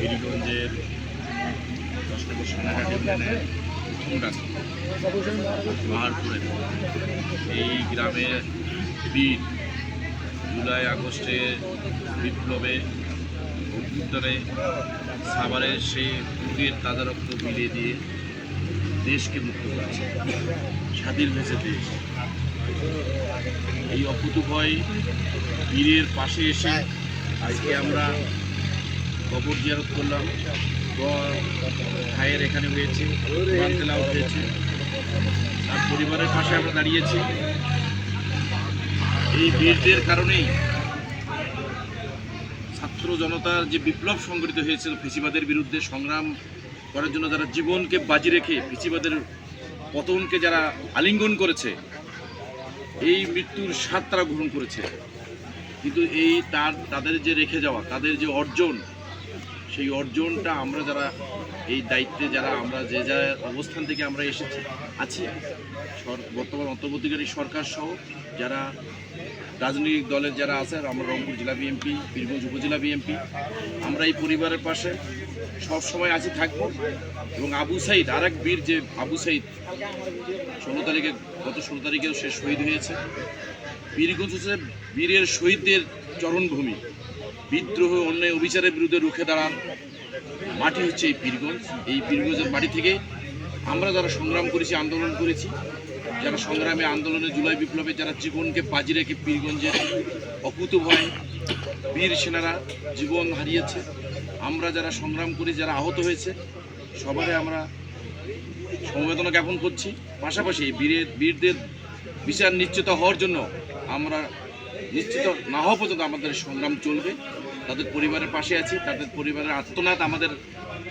বীরগঞ্জের 10 নম্বর সোনাঘাট ইউনিয়নের প্রথম রাস্তা পাহাড়পুরের এই গ্রামের বীর জুলাই আগস্টের বিপ্লবে অভ্যুত্থানে সাভারের সে বুকের তাজা রক্ত মিলিয়ে দিয়ে দেশকে মুক্ত করেছে, স্বাধীন হয়েছে দেশ। এই অকুতোভয় বীরের পাশে এসে আজকে আমরা কবর জিয়ারত করলাম। ভাইয়ের এখানে হয়েছে, কোরআন তেলাওয়াত হয়েছে, তার পরিবারের পাশে আমরা দাঁড়িয়েছি। এই বীরদের কারণেই ছাত্র জনতার যে বিপ্লব সংগঠিত হয়েছিল, ফেসিবাদের বিরুদ্ধে সংগ্রাম করার জন্য যারা জীবনকে বাজি রেখে ফেসিবাদের পতনকে যারা আলিঙ্গন করেছে, এই মৃত্যুর স্বাদ তারা গ্রহণ করেছে। কিন্তু এই তাদের যে রেখে যাওয়া, তাদের যে অর্জন, সেই অর্জনটা আমরা যারা এই দায়িত্বে যারা আমরা যে অবস্থান থেকে আমরা আছি বর্তমান অন্তর্বর্তীকারী সরকার সহ যারা রাজনৈতিক দলের যারা আছে, আমরা রংপুর জেলা বিএনপি, বীরগঞ্জ উপজেলা বিএনপি, আমরা এই পরিবারের পাশে সব সময় আছি, থাকবো। এবং আবু সাইদ, আর এক বীর যে আবু সাইদ, গত 16 তারিখেও সে শহীদ হয়েছে। বীরগঞ্জ হচ্ছে বীরের শহীদদের চরণভূমি। বিদ্রোহ, অন্যায়, অবিচারের বিরুদ্ধে রুখে দাঁড়ান মাটি হচ্ছে এই বীরগঞ্জ। এই বীরগঞ্জের মাটি থেকে আমরা যারা সংগ্রাম করেছি, আন্দোলন করেছি, যারা সংগ্রামে আন্দোলনে জুলাই বিপ্লবে যারা জীবনকে বাজি রেখে বীরগঞ্জের অকুতোভয় বীর সেনারা জীবন হারিয়েছে, আমরা যারা সংগ্রাম করি, যারা আহত হয়েছে, সবারই আমরা সমবেদনা জ্ঞাপন করছি। পাশাপাশি বীরদের বিচার নিশ্চিত হওয়ার জন্য আমরা নিশ্চিত না হওয়া পর্যন্ত আমাদের সংগ্রাম চলবে। তাদের পরিবারের পাশে আছি। তাদের পরিবারের আর্তনাদ আমাদের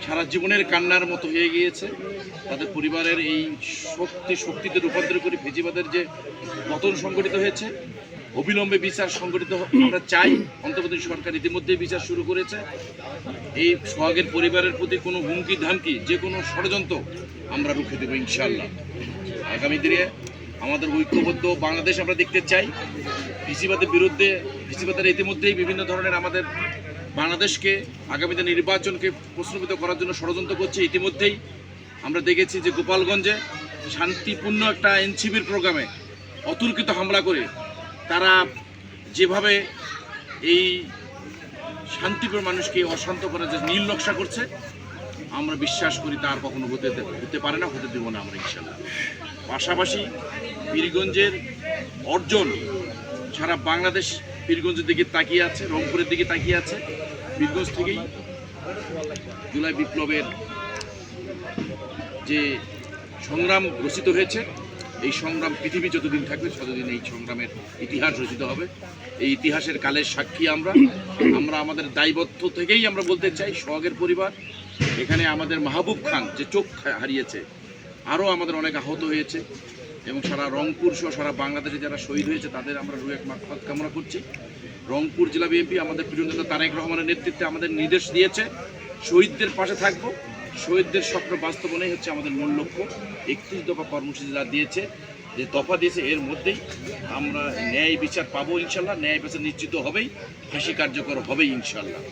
সারা জীবনের কান্নার মতো হয়ে গিয়েছে। তাদের পরিবারের এই শক্তিতে রূপান্তর করে ফেসিবাদের যে পতন সংগঠিত হয়েছে, অবিলম্বে বিচার সংগঠিত আমরা চাই। অন্তর্বর্তী সরকার ইতিমধ্যেই বিচার শুরু করেছে। এই সোহাগের পরিবারের প্রতি কোনো হুমকি ধামকি, যে কোনো ষড়যন্ত্র আমরা রুখে দেবো ইনশাআল্লাহ। আগামী দিনে আমাদের ঐক্যবদ্ধ বাংলাদেশ আমরা দেখতে চাই। ফেসিবাদের বিরুদ্ধে, ফেসিবাদের ইতিমধ্যেই বিভিন্ন ধরনের আমাদের বাংলাদেশকে আগামীতে নির্বাচনকে প্রশ্নবিদ্ধ করার জন্য ষড়যন্ত্র করছে। ইতিমধ্যেই আমরা দেখেছি যে গোপালগঞ্জে শান্তিপূর্ণ একটা এনসিবির প্রোগ্রামে অতর্কিত হামলা করে তারা যেভাবে এই শান্তিপ্রিয় মানুষকে অশান্ত করার যে নীল নকশা করছে, আমরা বিশ্বাস করি তার কখনো হতে পারে না, হতে দেব না আমরা ইনশাআল্লাহ। পাশাপাশি বীরগঞ্জের অর্জন সারা বাংলাদেশ বীরগঞ্জের দিকে তাকিয়ে আছে, রংপুরের দিকে তাকিয়ে আছে। বীরগঞ্জ থেকেই জুলাই বিপ্লবের যে সংগ্রাম রচিত হয়েছে, এই সংগ্রাম পৃথিবী যতদিন থাকবে ততদিন এই সংগ্রামের ইতিহাস রচিত হবে। এই ইতিহাসের কালের সাক্ষী আমরা আমাদের দায়বদ্ধ থেকেই আমরা বলতে চাই, সোহাগের পরিবার, এখানে আমাদের মাহবুব খান যে চোখ হারিয়েছে, আরও আমাদের অনেক আহত হয়েছে, এবং সারা রংপুর সহ সারা বাংলাদেশে যারা শহীদ হয়েছে তাদের আমরা রুহের মাগফিরাত কামনা করছি। রংপুর জেলা বিএনপি আমাদের প্রিয় নেতা তারেক রহমানের নেতৃত্বে আমাদের নির্দেশ দিয়েছে শহীদদের পাশে থাকবো। শহীদদের স্বপ্ন বাস্তবায়নই হচ্ছে আমাদের মূল লক্ষ্য। 31 দফা কর্মসূচি যা দিয়েছে, যে দফা দিয়েছে, এর মধ্যেই আমরা ন্যায় বিচার পাবো ইনশাল্লাহ। ন্যায় বিচার নিশ্চিত হবেই, ফাঁসি কার্যকর হবেই ইনশাল্লাহ।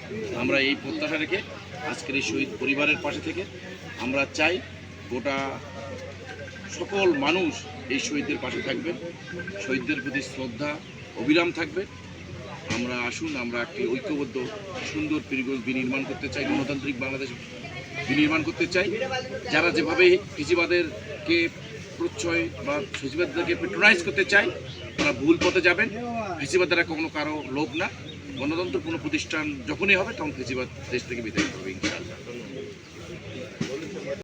আমরা এই প্রত্যাশা রেখে আজকের এই শহীদ পরিবারের পাশে থেকে আমরা চাই গোটা সকল মানুষ এই শহীদদের পাশে থাকবেন, শহীদদের প্রতি শ্রদ্ধা অবিরাম থাকবে। আমরা আসুন, আমরা একটি ঐক্যবদ্ধ সুন্দর বীরগঞ্জ বিনির্মাণ করতে চাই, গণতান্ত্রিক বাংলাদেশ বিনির্মাণ করতে চাই। যারা যেভাবে ফেসিবাদেরকে প্রশ্রয় বা ফেসিবাদকে পেট্রোনাইজ করতে চায়, তারা ভুল পথে যাবেন। ফেসিবাদ দ্বারা কখনো কারো লোভ না। গণতন্ত্র কোনো প্রতিষ্ঠান যখনই হবে তখন ফেসিবাদ দেশ থেকে বিদায় করবে ইনশাআল্লাহ।